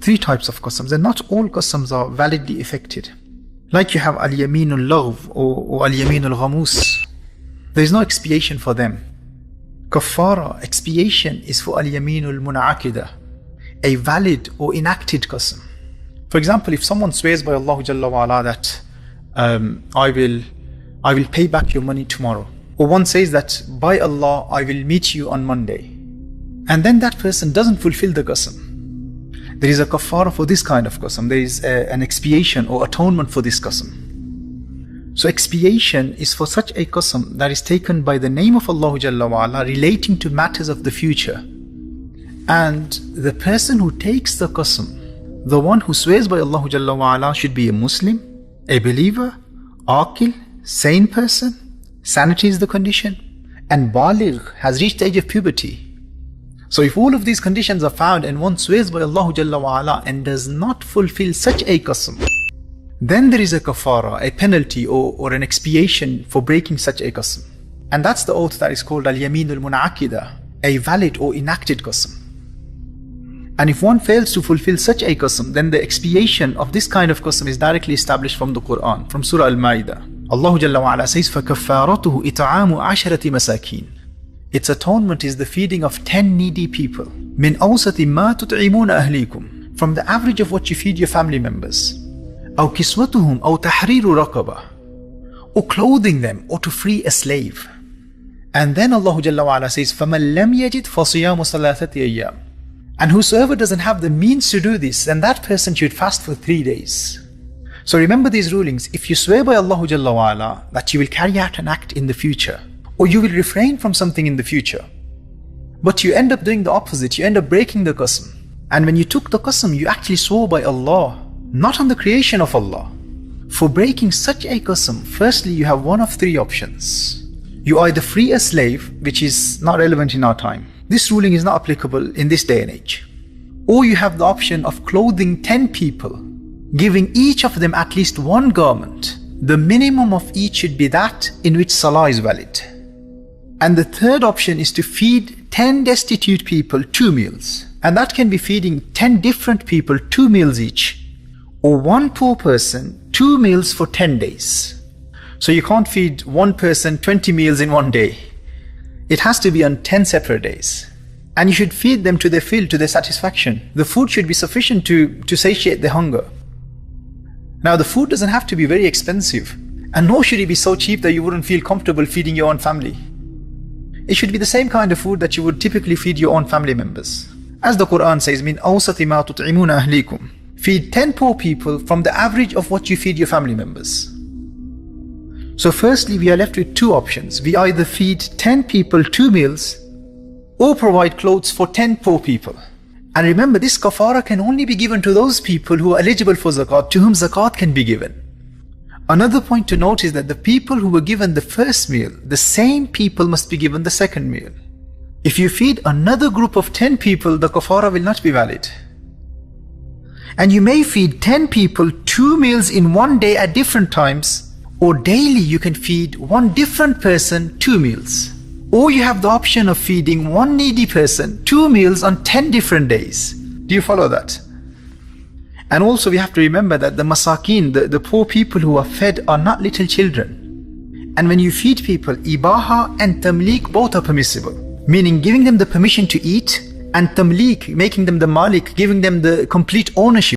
three types of qasams, and not all qasams are validly affected. Like you have al-yaminul laghv or al-yaminul ghamus. There is no expiation for them. Kaffara, expiation, is for al-yaminul mun'aqida, a valid or enacted qasam. For example, if someone swears by Allah Jalla wa Ala that I will pay back your money tomorrow, or one says that by Allah I will meet you on Monday, and then that person doesn't fulfill the qasam, there is a kaffara for this kind of qasam. There is an expiation or atonement for this qasam. So expiation is for such a qasam that is taken by the name of Allah Jalla wa Ala relating to matters of the future, and the person who takes the qasam, the one who swears by Allah Jalla wa Ala, should be a Muslim, a believer, aqil, sane person, sanity is the condition, and baligh, has reached the age of puberty. So if all of these conditions are found and one swears by Allah Jalla wa Ala and does not fulfill such a qasam, then there is a kafara, a penalty or an expiation for breaking such a qasam. And that's the oath that is called al-yamin al-mun'aqida, a valid or enacted qasam. And if one fails to fulfill such a qasam, then the expiation of this kind of qasam is directly established from the Quran, from Surah Al-Ma'idah. Allah Jalla wa Ala says, فَكَفَّارَتُهُ إِطْعَامُ عَشَرَةِ مَسَاكِينَ. Its atonement is the feeding of 10 needy people. مِنْ أَوْسَطِ مَا تُطْعِمُونَ أَهْلِيكُمْ. From the average of what you feed your family members. أَوْ كِسْوَتُهُمْ أَوْ تَحْرِيرُ رَقَبَةٍ. Or clothing them, or to free a slave. And then Allah Jalla wa Ala says, فَمَنْ لَمْ يَجِدْ فَصِيَامُ ثَلَاثَةِ أَيَّامٍ. And whosoever doesn't have the means to do this, then that person should fast for 3 days. So remember these rulings. If you swear by Allah Jalla wa Ala that you will carry out an act in the future, or you will refrain from something in the future, but you end up doing the opposite, you end up breaking the qasam. And when you took the qasam, you actually swore by Allah, not on the creation of Allah. For breaking such a qasam, firstly you have one of three options. You either free a slave, which is not relevant in our time. This ruling is not applicable in this day and age. Or you have the option of clothing 10 people, giving each of them at least one garment. The minimum of each should be that in which salah is valid. And the third option is to feed 10 destitute people 2 meals. And that can be feeding 10 different people 2 meals each, or one poor person 2 meals for 10 days. So you can't feed one person 20 meals in one day. It has to be on 10 separate days. And you should feed them to their fill, to their satisfaction. The food should be sufficient to satiate their hunger. Now the food doesn't have to be very expensive, and nor should it be so cheap that you wouldn't feel comfortable feeding your own family. It should be the same kind of food that you would typically feed your own family members. As the Quran says, مِنْ أَوْسَطِ مَا تُطْعِمُونَ أَهْلِيكُمْ. Feed 10 poor people from the average of what you feed your family members. So firstly, we are left with two options. We either feed 10 people 2 meals, or provide clothes for 10 poor people. And remember, this kafara can only be given to those people who are eligible for zakat, to whom zakat can be given. Another point to note is that the people who were given the first meal, the same people must be given the second meal. If you feed another group of 10 people, the kafara will not be valid. And you may feed 10 people 2 meals in one day at different times, or daily you can feed one different person 2 meals. Or you have the option of feeding one needy person 2 meals on 10 different days. Do you follow that? And also we have to remember that the masakin, the poor people who are fed, are not little children. And when you feed people, ibaha and tamlik both are permissible. Meaning giving them the permission to eat, and tamlik, making them the malik, giving them the complete ownership.